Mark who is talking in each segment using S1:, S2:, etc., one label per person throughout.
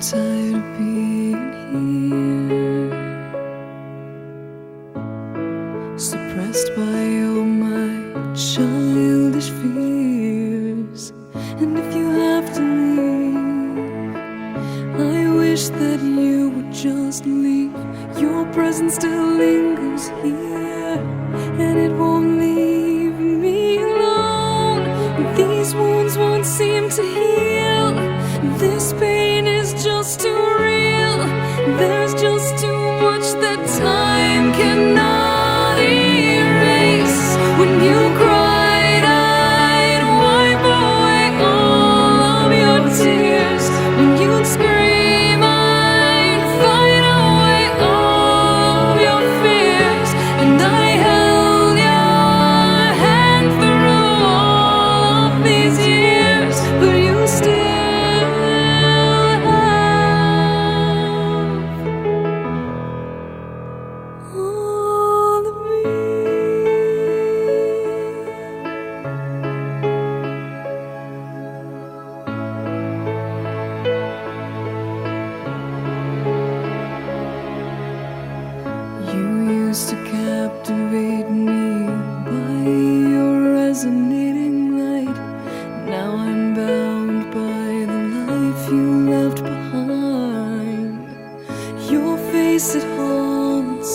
S1: tired of being here, suppressed by all my childish fears. And if you have to leave, I wish that you would just leave. Your presence still lingers here, and it won't leave me alone. These wounds won't seem to heal. This pain is just too real. There's just too much that time cannot erase. When you cried, I'd wipe away all of your tears. When you'd scream, I'd fight away all of your fears. And I held your hand through all of these years, but you still all of me. You used to captivate me by your resonating light. Now I'm bound by the life you left behind. Your face, it haunts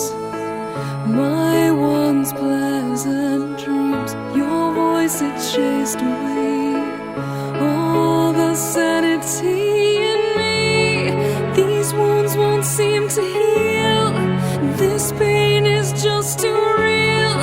S1: my once pleasant dreams. Your voice, it chased away all the sanity in me. These wounds won't seem to heal. This pain is just too real.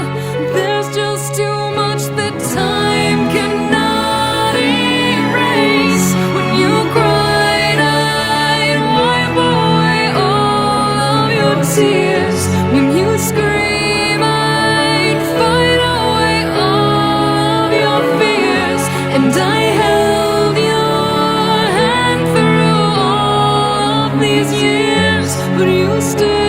S1: There's just too much that time cannot erase. When you cried, I'd wipe away all of your tears. When you scream, I'd fight away all of your fears. And I held your hand through all of these years, but you still